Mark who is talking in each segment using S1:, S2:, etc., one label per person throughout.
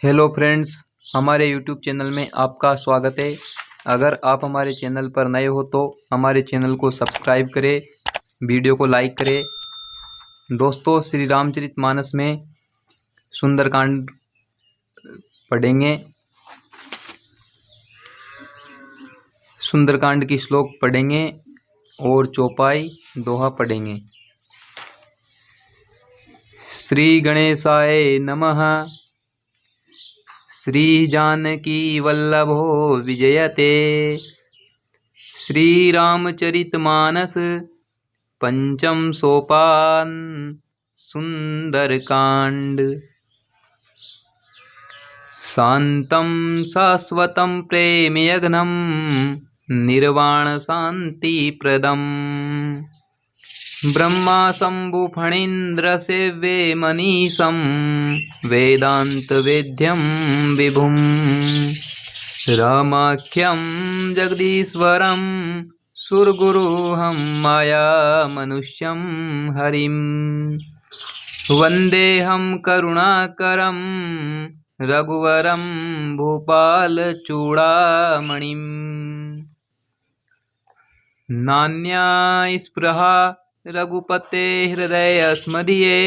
S1: Hello friends, हमारे YouTube channel में आपका स्वागत है। अगर आप हमारे चैनल पर नए हो तो हमारे चैनल को सब्सक्राइब करें, वीडियो को लाइक करें। दोस्तों, श्री रामचरितमानस में सुंदरकांड पढ़ेंगे। सुंदरकांड की श्लोक पढ़ेंगे और चौपाई दोहा पढ़ेंगे। श्री गणेशाय नमः। श्री जानकी वल्लभो विजयते। श्री रामचरितमानस पंचम सोपान सुंदरकांड। शांतं शाश्वतं प्रेमयघ्नं निर्वाण शांति प्रदम्। ब्रह्मा शंभु फणीन्द्र सेव्ये मनीषं वेदांत वेद्यं विभुम्। रामाख्यं जगदीश्वरं सुरगुरुहं माया मनुष्यं हरिं। वन्देऽहं करुणाकरं रघुवरं भूपालचूडामणिम्। नान्या स्पृहा रघुपते हृदयस्मदीये।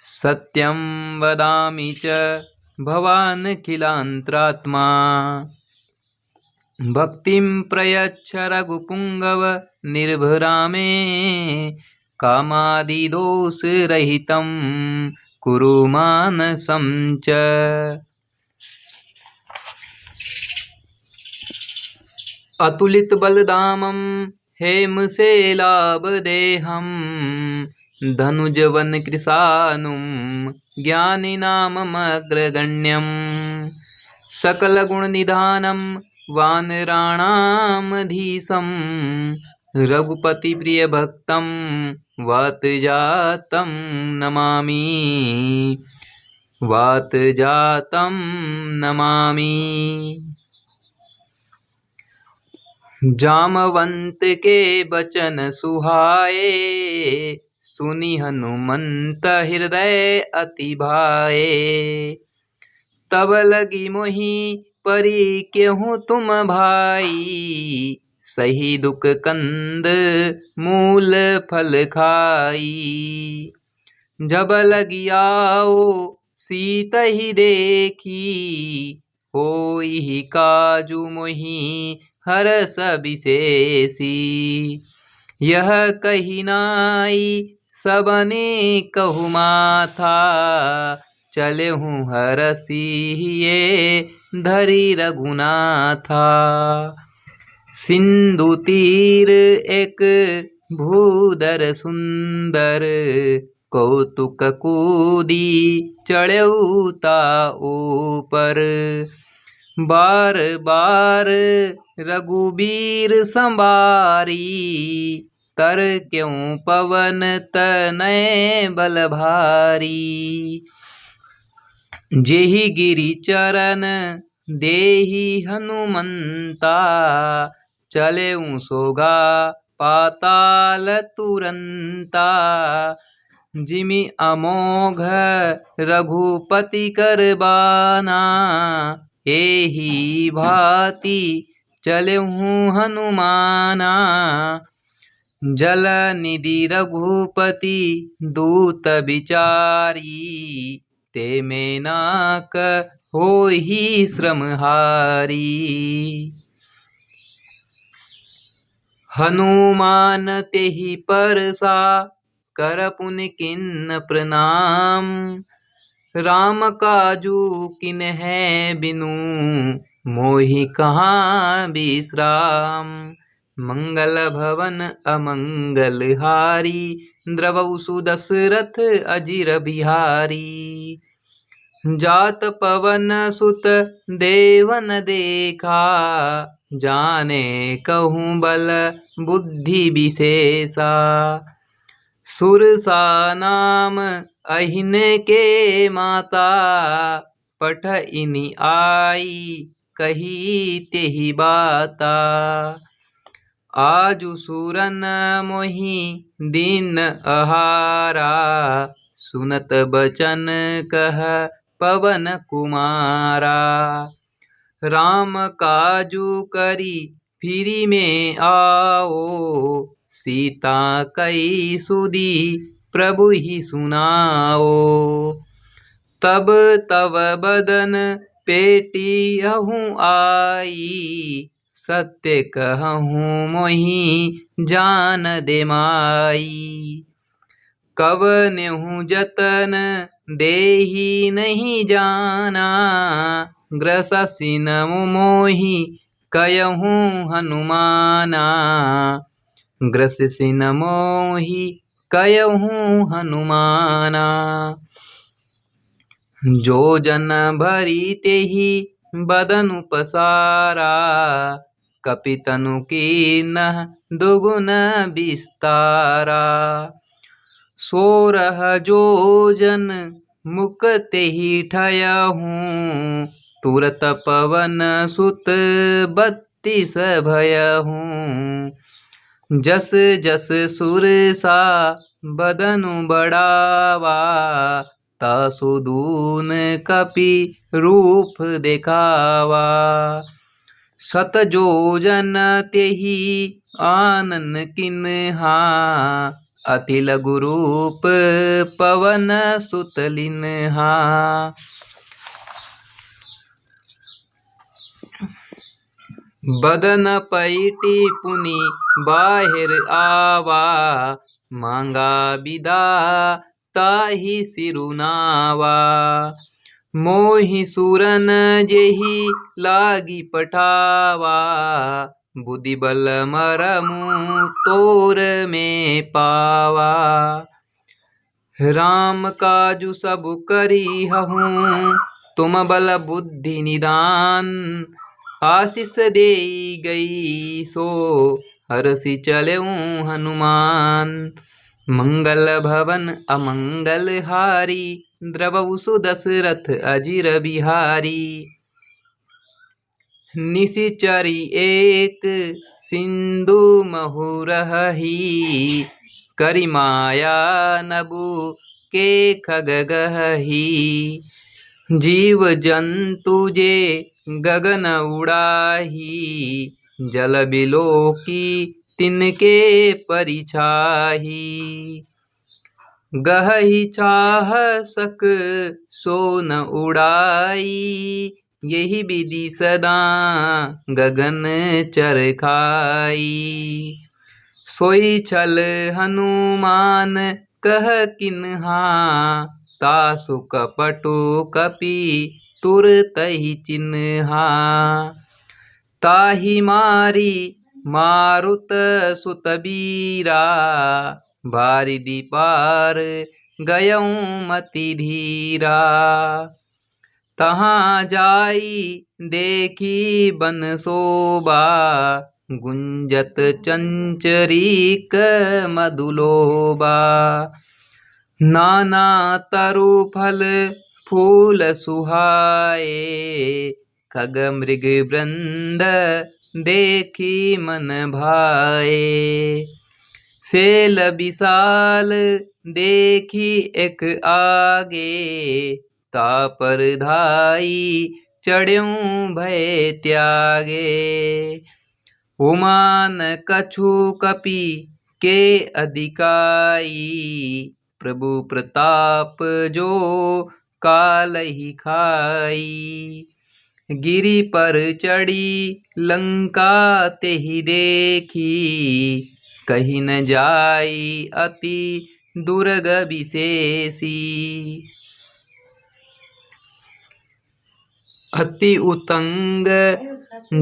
S1: सत्यं वदामि च भवान् किलान्तरात्मा। भक्तिं प्रयच्छ रघुपुङ्गव निर्भरामे। कामादिदोषरहितं कुरु मानसं च। अतुलित बलधामं हेमशैलाभदेहं। धनुजवन कृशानुं ज्ञानिनामग्रगण्यं। सकलगुणनिधानं वानराणामधीशं। रघुपतिप्रियभक्तं वातजातं नमामि। वातजातं नमामि। जामवंत के बचन सुहाए। सुनि हनुमंत हृदय अति भाए। तब लगी मोहि परी केहूँ तुम भाई। सही दुख कंद मूल फल खाई। जब लगी आओ सीत ही देखी। होई काजू मोहि हरस विशेषी। यह कही नाई सबने कहु माथा। चले हूँ हरसिए धरी रघुनाथा। सिंधु तीर एक भूधर सुंदर। कौतुक कूदी चढ़उता ऊपर। बार बार रघुबीर संबारी। तर क्यों पवन तनय बल भारी। जेहि गिरि चरण देहि हनुमंता। चले सोगा पाताल तुरंता। जिमि अमोघ रघुपति करबाना। एहि भांति चलहूँ हनुमाना। जल निधि रघुपति दूत बिचारी। ते में नाक होहि श्रमहारी। हनुमान तेहि परसा कर पुनि किन्न प्रणाम। राम काजू किन्है बिनु मोहि कहाँ विश्राम। मंगल भवन अमंगल हारी। द्रवहु सुदशरथ अजिर बिहारी। जात पवन सुत देवन देखा। जाने कहूँ बल बुद्धि विशेषा। सुरसा नाम अहिन के माता। पठइनि आई कही तेहि बाता। आजु सुरन मोहि दीन आहारा। सुनत बचन कह पवन कुमारा। राम काजू करी फिरी में आओ, सीता कई सुदी प्रभु ही सुनाओ। तब तव बदन पेटी अहूँ आई, सत्य कहूँ मोहि जान दे माई। कवनेहु जतन देहि नहीं जाना, ग्रससिन मोहि कयहूँ हनुमाना। ग्रससिन मोहि कयहूँ हनुमाना। जो जन भरी तेहि बदनु पसारा, कपितनु कीन्ह दुगुन विस्तारा। 16 जोजन मुख तेहि ठयहूँ, तुरत पवन सुत 32 भयहूँ। जस जस सुरसा बदनु बढ़ावा, तासु दून कपि रूप देखावा। 7 जोजन तेहि आनन किन्हा, अति लघु रूप पवन सुत लिन्हा। बदन पैटी पुनि बाहिर आवा, मांगा विदा ताहि सिरुनावा। मोहि सुरन जेहि लागी पठावा, बुद्धि बल मरमु तोर में पावा। राम काजु सब करी हहूँ, तुम बल बुद्धि निदान। आशीष देई गई सो हरषि चलऊँ हनुमान। मंगल भवन अमंगल हारी, द्रवहु सुदशरथ अजिर बिहारी। निशिचरी एक सिंधु महुरही, करि माया नभु के खगगही। जीव जंतु जे गगन उड़ाही, जल बिलोकी तिनके परिछाही। गहहि चाह सक सो न उड़ाई, यही विधि सदा गगन चर खाई। सोई छल हनुमान कह किन्हा, तासु कपटु कपि तुरतहि चिन्हा। ताहि मारी मारुत सुत बीरा, बारिधि पार गयऊँ मति धीरा। तहाँ जाई देखी बन शोभा, गुंजत चंचरीक मधुलोबा। नाना तरु फल फूल सुहाए, खग मृग वृंद देखी मन भाए। सेल विशाल देखी एक आगे, तापर धाई चढ़ऊँ भय त्यागे। उमान कछु कपि के अधिकाई, प्रभु प्रताप जो कालहि खाई। गिरि पर चढ़ी लंका तेहि देखी, कहीं न जाई अति दुर्ग विशेषी। अति उतंग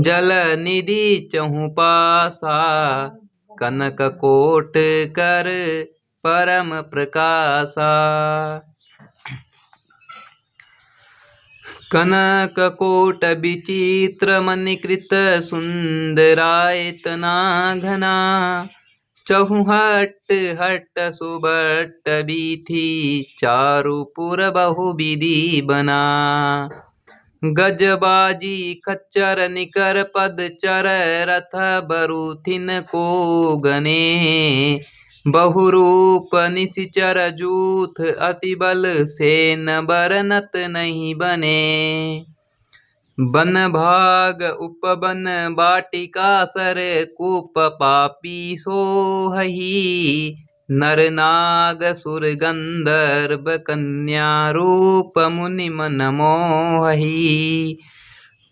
S1: जल निधि चहु पासा, कनक कोट कर परम प्रकाशा। कनक कोट विचित्र मणिकृत सुंदरायतना घना। चहुहट हट सुबट बीथी, चारुपुर बहु विधि बना। गजबाजी खच्चर निकर पद चर, रथ बरु थिन को गने। बहुरूप निशिचर जूथ अति बल सेन बरनत नहीं बने। बन भाग उपवन बाटिका सर कूप पापी सोहही। नर नाग सुर गंधर्व कन्या रूप मुनि मन मोहही।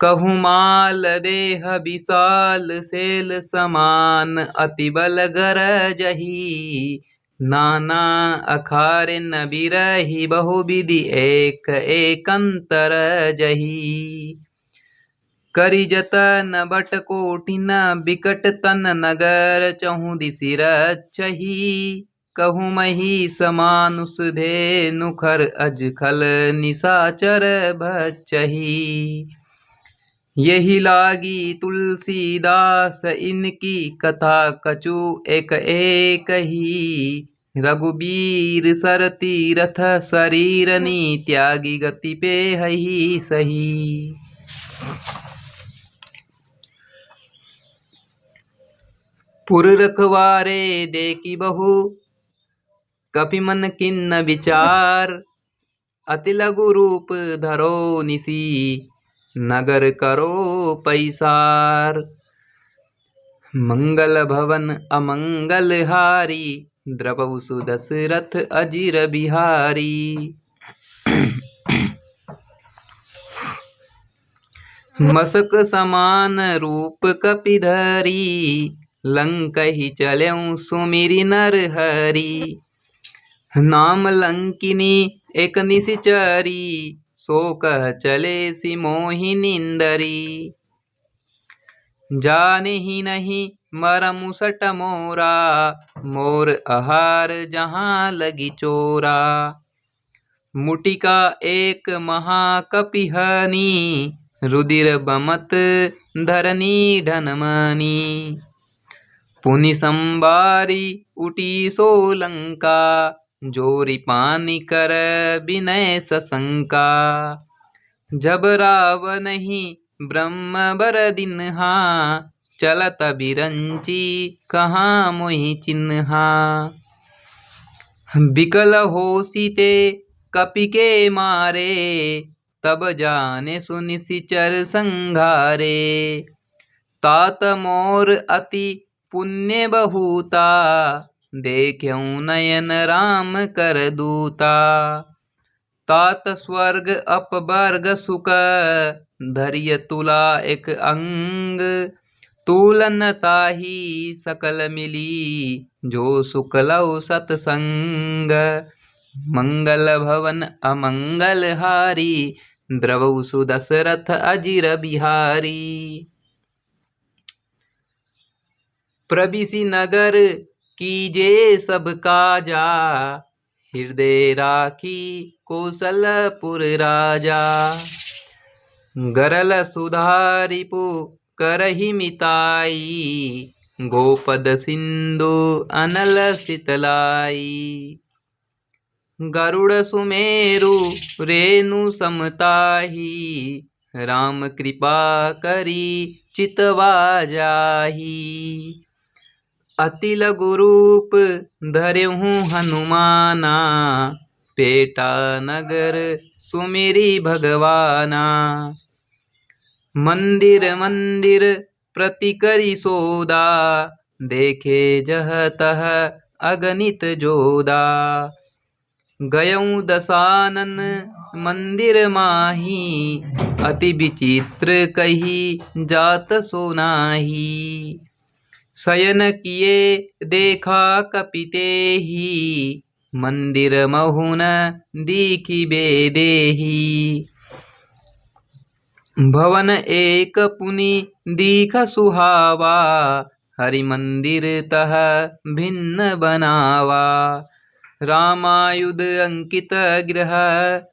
S1: कहु माल देह विशाल शैल समान अति बल गरजही। नाना अखारिन बिरही बहुविधि एक एकंतर जही। करि जतन बट कोटिन बिकट तन नगर चहु दिसि रक्षही। कहु महिष मानुष धेनु खर अजखल निशाचर भक्षही। यही लागी तुलसीदास इनकी कथा कछु एक एक ही। रघुबीर सर तीरथ शरीरनी त्यागी गति पे हही सही। पुर रखवारे देखी बहु कपि मन किन्न विचार। अति लघु रूप धरो निसी नगर करो पैसार। मंगल भवन अमंगल हारी द्रवहु सुदशरथ अजिर बिहारी। मसक समान रूप कपिधरी लंकहि चलऊँ सुमिरि नर हरि। नाम लंकिनी एक निशिचरी सो कह चले सि मोहि निंदरी। जानेहि नहीं मरमु सट मोरा मोर आहार जहाँ लगी चोरा। मुटिका एक महाकपिहनी रुधिर बमत धरनी ढनमनी। पुनि संबारी उठी सो लंका जोरी पानी कर विनय सशंका। जब रावणहि ब्रह्म बर दिन्हा चलत बिरंची कहाँ मोहि चिन्हा। बिकल होसी ते कपि के मारे तब जाने सुनिशिचर संघारे। तात मोर अति पुण्य बहुता देख्यऊ नयन राम कर दूता। तात स्वर्ग अपवर्ग सुख धरिय तुला एक अंग। तुलन ताही सकल मिली जो सुख लऊ सतसंग। मंगल भवन अमंगल हारी द्रवहु सुदशरथ अजिर बिहारी। प्रविशि नगर कीजे सब काजा हृदय राखी कौशलपुर राजा। गरल सुधारिपु करहि मिताई गोपद सिंधु अनल शीतलाई। गरुड़ सुमेरु रेणु समताही राम कृपा करी चितवा जाही। अति लघु रूप धरेहु हनुमाना पेटा नगर सुमिरि भगवाना। मंदिर मंदिर प्रति करी सोदा देखे जह तह अगणित जोदा। गयऊ दसानन मंदिर माही अति विचित्र कही जात सोनाही। शयन किए देखा कपितेहि मंदिर महुन दीखि बेदेहि। भवन एक पुनि दीख सुहावा हरि मंदिर तह भिन्न बनावा। रामायुध अंकित गृह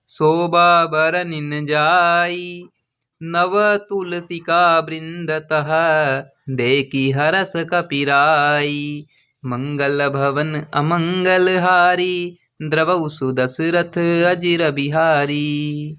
S1: शोभा बरनिन जाई। नव तुलसिका वृंद तह देखी हरस कपिराई। मंगल भवन अमंगल हारी द्रवहु सुदशरथ अजिर बिहारी।